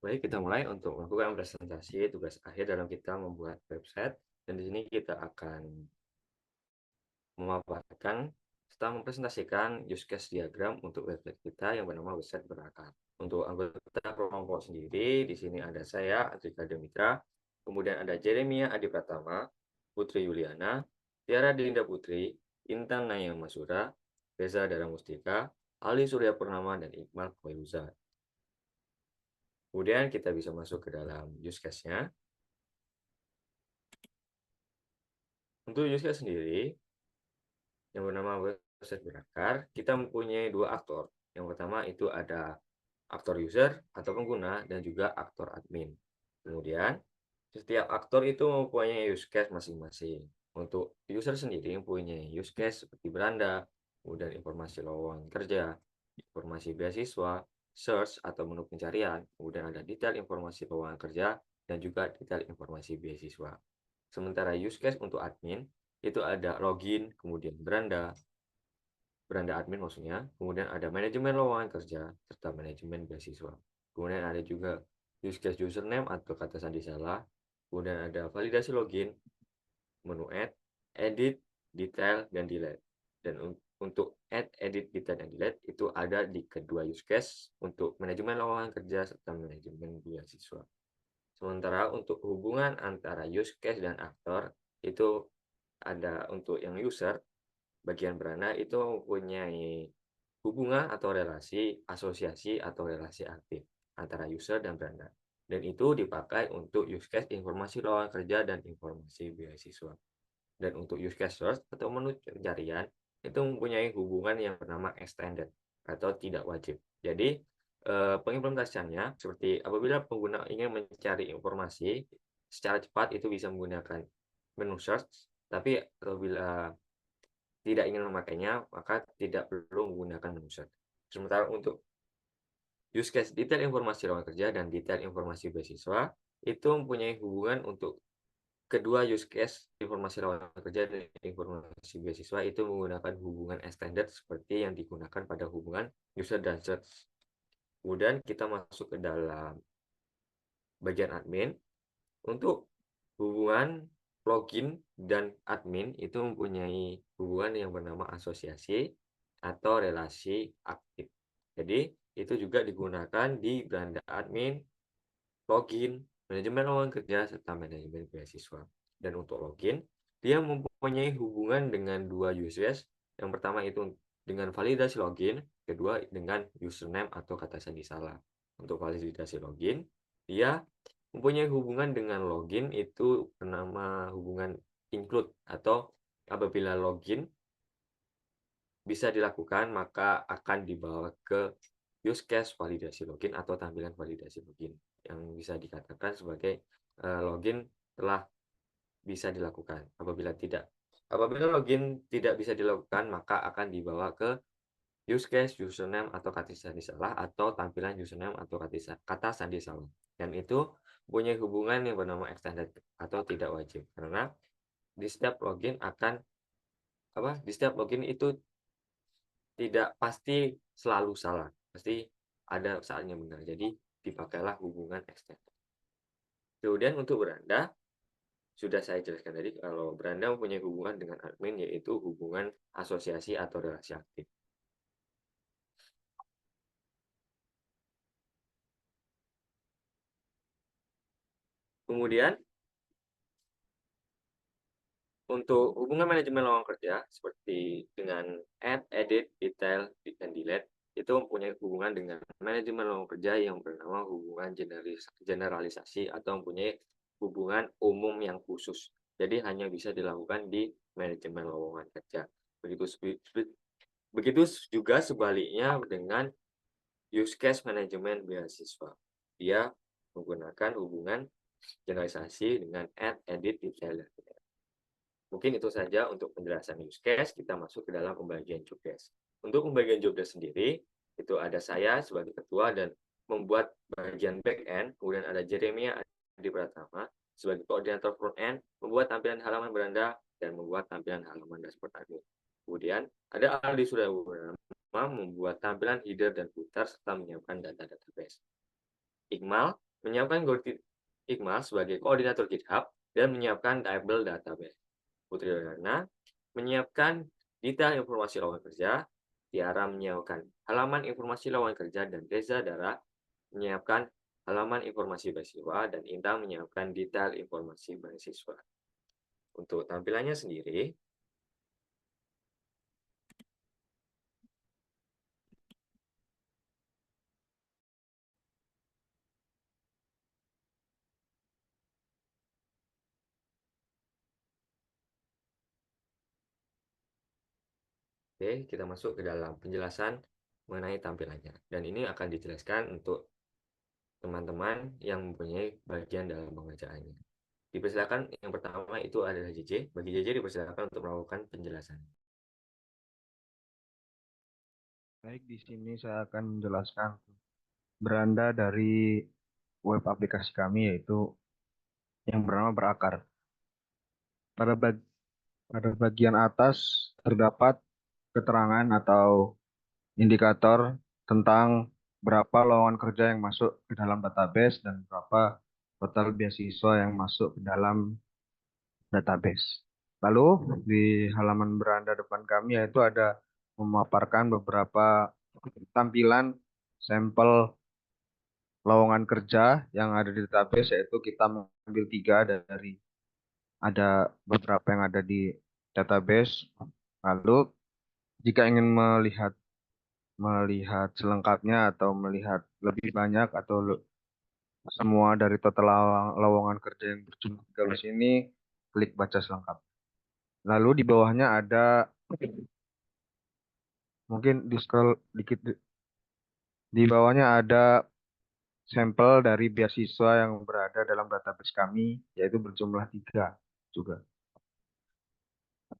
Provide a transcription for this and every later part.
Baik, kita mulai untuk melakukan presentasi tugas akhir dalam kita membuat website. Dan di sini kita akan memaparkan serta mempresentasikan use case diagram untuk website kita yang bernama website berakar. Untuk anggota kelompok sendiri, di sini ada saya, Adrika Demitra, kemudian ada Jeremia Adi Pratama, Putri Yuliana, Tiara Dinda Putri, Intan Nayang Masura, Reza Dara Mustika, Ali Surya Purnama, dan Iqbal Koyuza. Kemudian kita bisa masuk ke dalam use case-nya. Untuk use case sendiri, yang bernama website berakar, kita mempunyai dua aktor. Yang pertama itu ada aktor user atau pengguna dan juga aktor admin. Kemudian, setiap aktor itu mempunyai use case masing-masing. Untuk user sendiri mempunyai use case seperti beranda, kemudian informasi lowongan kerja, informasi beasiswa, search atau menu pencarian, kemudian ada detail informasi lowongan kerja, dan juga detail informasi beasiswa. Sementara use case untuk admin, itu ada login, kemudian beranda admin maksudnya, kemudian ada manajemen lowongan kerja, serta manajemen beasiswa. Kemudian ada juga use case username atau kata sandi salah, kemudian ada validasi login, menu add, edit, detail, dan delete. Dan untuk add, edit, detail, dan delete itu ada di kedua use case untuk manajemen lowongan kerja serta manajemen beasiswa. Sementara untuk hubungan antara use case dan aktor itu ada untuk yang user, bagian beranda itu mempunyai hubungan atau relasi, asosiasi atau relasi aktif antara user dan beranda. Dan itu dipakai untuk use case informasi lowongan kerja dan informasi beasiswa. Dan untuk use case search atau menu pencarian itu mempunyai hubungan yang bernama extended atau tidak wajib. Jadi pengimplementasiannya seperti apabila pengguna ingin mencari informasi secara cepat itu bisa menggunakan menu search, tapi apabila tidak ingin memakainya maka tidak perlu menggunakan menu search. Sementara untuk use case detail informasi lowongan kerja dan detail informasi beasiswa itu mempunyai hubungan untuk kedua use case informasi lowongan kerja dan informasi beasiswa itu menggunakan hubungan extended seperti yang digunakan pada hubungan user dan search. Kemudian kita masuk ke dalam bagian admin. Untuk hubungan login dan admin itu mempunyai hubungan yang bernama asosiasi atau relasi aktif. Jadi itu juga digunakan di beranda admin, login, manajemen lowongan kerja, serta manajemen beasiswa. Dan untuk login, dia mempunyai hubungan dengan dua uses. Yang pertama itu dengan validasi login, kedua dengan username atau kata sandi salah. Untuk validasi login, dia mempunyai hubungan dengan login itu bernama hubungan include atau apabila login bisa dilakukan maka akan dibawa ke use case validasi login atau tampilan validasi login yang bisa dikatakan sebagai login telah bisa dilakukan. Apabila login tidak bisa dilakukan maka akan dibawa ke use case username atau kata sandi salah atau tampilan username atau kata sandi salah. Dan itu punya hubungan yang bernama extended atau tidak wajib karena di setiap login itu tidak pasti selalu salah, pasti ada saatnya benar. Jadi dipakailah hubungan extended. Kemudian untuk beranda, sudah saya jelaskan tadi kalau beranda mempunyai hubungan dengan admin yaitu hubungan asosiasi atau relasi aktif. Kemudian untuk hubungan manajemen lowongan kerja seperti dengan add, edit, detail, dan delete itu mempunyai hubungan dengan manajemen lowongan kerja yang bernama hubungan generalisasi atau mempunyai hubungan umum yang khusus. Jadi hanya bisa dilakukan di manajemen lowongan kerja. Begitu juga sebaliknya dengan use case manajemen beasiswa. Dia menggunakan hubungan generalisasi dengan add, edit, detail, dan delete. Mungkin itu saja untuk penjelasan use case, kita masuk ke dalam pembagian job desk. Untuk pembagian job desk sendiri, itu ada saya sebagai ketua dan membuat bagian back end, kemudian ada Jeremia Adi Pratama sebagai koordinator front end, membuat tampilan halaman beranda dan membuat tampilan halaman dashboard admin. Kemudian ada Aldi Sudawurama membuat tampilan header dan footer serta menyiapkan data database. Iqmal menyiapkan Gurti Iqmal sebagai koordinator GitHub dan menyiapkan tabel database. Putri Rana menyiapkan detail informasi lowongan kerja, Tiara menyiapkan halaman informasi lowongan kerja, dan Reza Dara menyiapkan halaman informasi beasiswa, dan Intan menyiapkan detail informasi beasiswa. Untuk tampilannya sendiri, oke, kita masuk ke dalam penjelasan mengenai tampilannya. Dan ini akan dijelaskan untuk teman-teman yang mempunyai bagian dalam pengerjaannya. Dipersilakan yang pertama itu adalah JJ. Bagi JJ dipersilakan untuk melakukan penjelasan. Baik, di sini saya akan menjelaskan beranda dari web aplikasi kami, yaitu yang bernama Berakar. Pada, pada bagian atas terdapat keterangan atau indikator tentang berapa lowongan kerja yang masuk ke dalam database dan berapa total beasiswa yang masuk ke dalam database. Lalu di halaman beranda depan kami yaitu ada memaparkan beberapa tampilan sampel lowongan kerja yang ada di database, yaitu kita mengambil 3 dari ada beberapa yang ada di database. Lalu jika ingin melihat melihat selengkapnya atau melihat lebih banyak atau semua dari total lowongan kerja yang berjumlah 13 ini, klik baca selengkap. Lalu di bawahnya ada, mungkin di scroll dikit, di bawahnya ada sampel dari beasiswa yang berada dalam database kami, yaitu berjumlah 3 juga.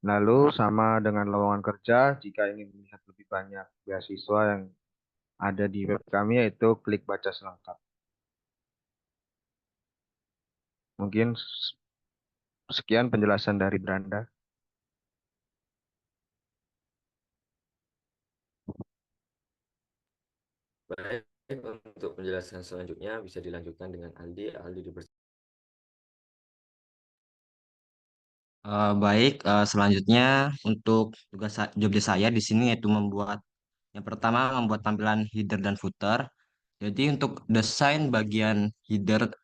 Lalu sama dengan lowongan kerja, jika ingin melihat lebih banyak beasiswa yang ada di web kami, yaitu klik baca selengkap. Mungkin sekian penjelasan dari Branda. Baik, untuk penjelasan selanjutnya bisa dilanjutkan dengan Aldi. Aldi dipersilakan. Baik, selanjutnya untuk tugas job desk saya di sini yaitu yang pertama membuat tampilan header dan footer. Jadi untuk desain bagian header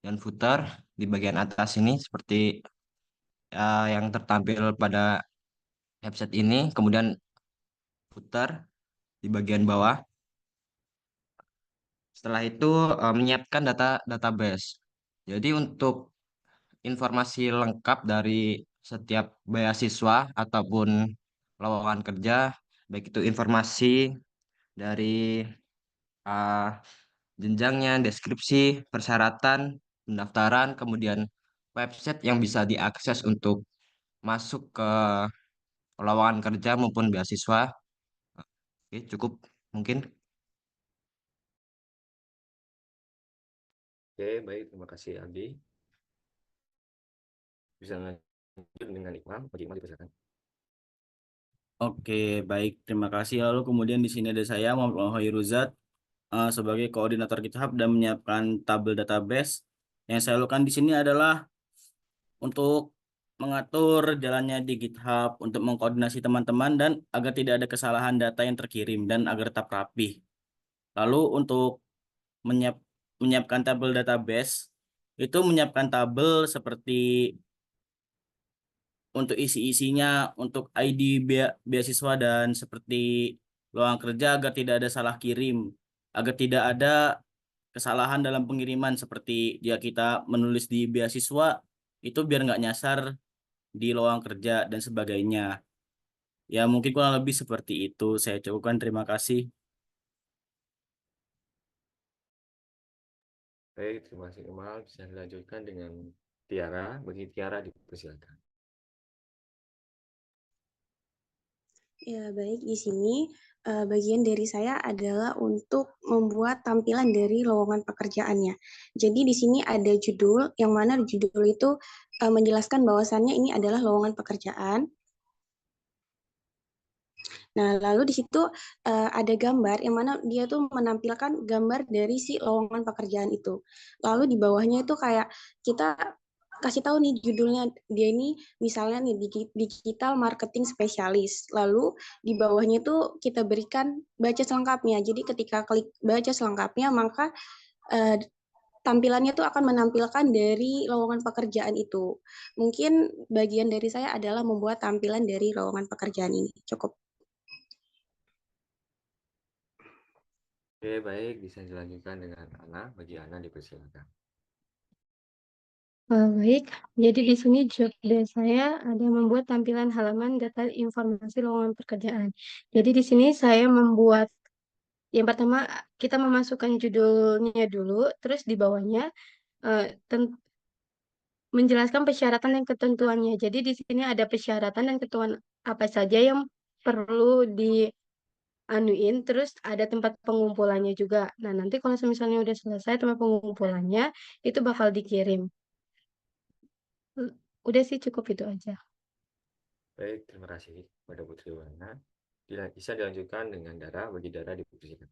dan footer di bagian atas ini seperti yang tertampil pada website ini, kemudian footer di bagian bawah. Setelah itu menyiapkan database. Jadi untuk informasi lengkap dari setiap beasiswa ataupun lowongan kerja, baik itu informasi dari uh, jenjangnya, deskripsi, persyaratan, pendaftaran, kemudian website yang bisa diakses untuk masuk ke lowongan kerja maupun beasiswa. Oke, cukup mungkin. Oke, baik. Terima kasih, Aldi. Bisa lanjut dengan Iqmal. Bagi Iqmal dipersilakan. Oke, baik. Terima kasih. Lalu kemudian di sini ada saya, Muhammad Hoiruzat, sebagai koordinator GitHub dan menyiapkan tabel database. Yang saya lakukan di sini adalah untuk mengatur jalannya di GitHub, untuk mengkoordinasi teman-teman dan agar tidak ada kesalahan data yang terkirim dan agar tetap rapi. Lalu untuk menyiapkan tabel database, itu menyiapkan tabel seperti untuk isi-isinya, untuk ID beasiswa dan seperti lowongan kerja agar tidak ada salah kirim, agar tidak ada kesalahan dalam pengiriman seperti jika kita menulis di beasiswa itu biar nggak nyasar di lowongan kerja dan sebagainya. Ya mungkin kurang lebih seperti itu. Saya cukupkan. Terima kasih. Baik, terima kasih, Iqmal. Bisa dilanjutkan dengan Tiara. Bagi Tiara dipersilakan. Ya, baik. Di sini bagian dari saya adalah untuk membuat tampilan dari lowongan pekerjaannya. Jadi di sini ada judul, yang mana judul itu menjelaskan bahwasannya ini adalah lowongan pekerjaan. Nah, lalu di situ ada gambar yang mana dia tuh menampilkan gambar dari si lowongan pekerjaan itu. Lalu di bawahnya itu kayak kita kasih tahu nih judulnya dia ini misalnya nih digital marketing spesialis. Lalu di bawahnya itu kita berikan baca selengkapnya. Jadi ketika klik baca selengkapnya maka eh, tampilannya tuh akan menampilkan dari lowongan pekerjaan itu. Mungkin bagian dari saya adalah membuat tampilan dari lowongan pekerjaan ini. Cukup. Oke, baik. Bisa dilanjutkan dengan Ana. Bagi Ana dipersilakan. Baik, jadi di sini job desk saya ada membuat tampilan halaman data informasi lowongan pekerjaan. Jadi di sini saya membuat yang pertama kita memasukkan judulnya dulu, terus di bawahnya eh, menjelaskan persyaratan dan ketentuannya. Jadi di sini ada persyaratan dan ketentuan apa saja yang perlu dianuin, terus ada tempat pengumpulannya juga. Nah, nanti kalau misalnya udah selesai tempat pengumpulannya, itu bakal dikirim. Udah sih cukup itu aja. Baik, terima kasih kepada Putri Wana. Bisa dilanjutkan dengan Dara. Bagi Dara dipersilakan.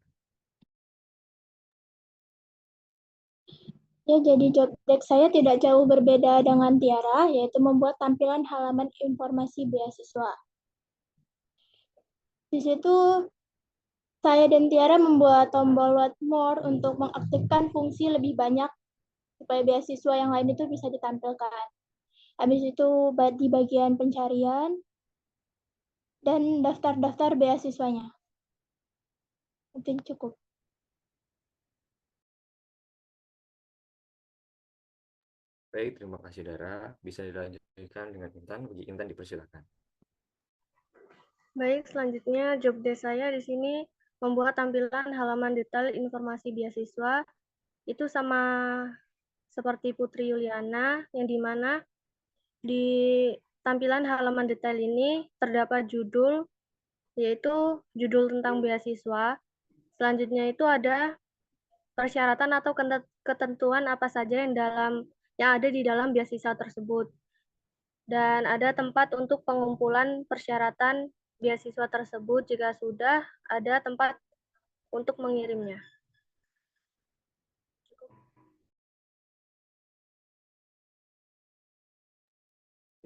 Ya, jadi job desk saya tidak jauh berbeda dengan Tiara, yaitu membuat tampilan halaman informasi beasiswa. Di situ saya dan Tiara membuat tombol What More untuk mengaktifkan fungsi lebih banyak supaya beasiswa yang lain itu bisa ditampilkan. Habis itu di bagian pencarian dan daftar-daftar beasiswanya. Mungkin cukup. Baik, terima kasih Dara. Bisa dilanjutkan dengan Intan. Bagi Intan dipersilakan. Baik, selanjutnya job desk saya di sini membuat tampilan halaman detail informasi beasiswa. Itu sama seperti Putri Yuliana, yang dimana di tampilan halaman detail ini terdapat judul, yaitu judul tentang beasiswa. Selanjutnya itu ada persyaratan atau ketentuan apa saja yang ada di dalam beasiswa tersebut. Dan ada tempat untuk pengumpulan persyaratan beasiswa tersebut jika sudah ada tempat untuk mengirimnya.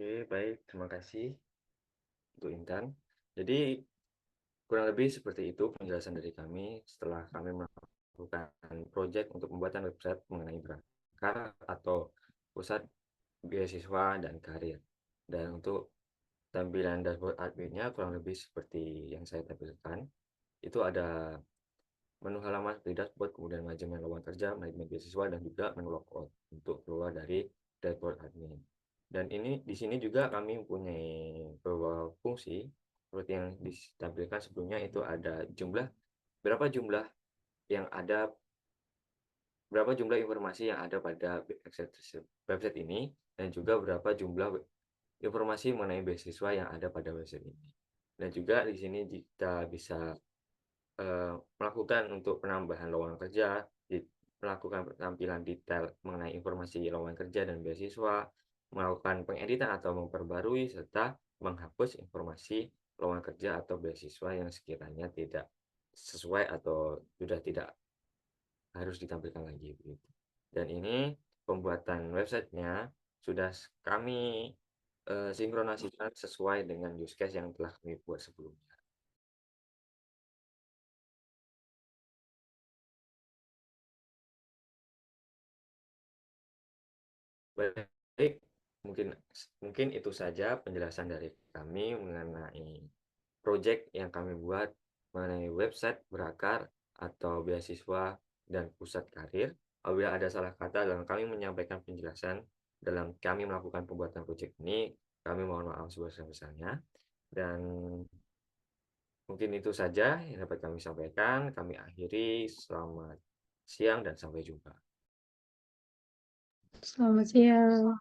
Oke, baik. Terima kasih untuk Intan. Jadi, kurang lebih seperti itu penjelasan dari kami setelah kami melakukan proyek untuk pembuatan website mengenai Berakar atau Pusat Beasiswa dan Karir. Dan untuk tampilan dashboard adminnya kurang lebih seperti yang saya tampilkan. Itu ada menu halaman seperti dashboard, kemudian manajemen lowongan kerja, manajemen beasiswa, dan juga menu logout untuk keluar dari dashboard admin. Dan ini di sini juga kami mempunyai beberapa fungsi seperti yang ditampilkan sebelumnya, itu ada berapa jumlah informasi yang ada pada website ini, dan juga berapa jumlah informasi mengenai beasiswa yang ada pada website ini. Dan juga di sini kita bisa melakukan untuk penambahan lowongan kerja, melakukan tampilan detail mengenai informasi lowongan kerja dan beasiswa, melakukan pengeditan atau memperbarui, serta menghapus informasi lowongan kerja atau beasiswa yang sekiranya tidak sesuai atau sudah tidak harus ditampilkan lagi. Dan ini pembuatan websitenya sudah kami sinkronasikan sesuai dengan use case yang telah kami buat sebelumnya. Baik, mungkin itu saja penjelasan dari kami mengenai proyek yang kami buat mengenai website Berakar atau beasiswa dan pusat karir. Apabila ada salah kata dalam kami menyampaikan penjelasan dalam kami melakukan pembuatan proyek ini, kami mohon maaf sebesar-besarnya. Dan mungkin itu saja yang dapat kami sampaikan. Kami akhiri. Selamat siang dan sampai jumpa. Selamat siang.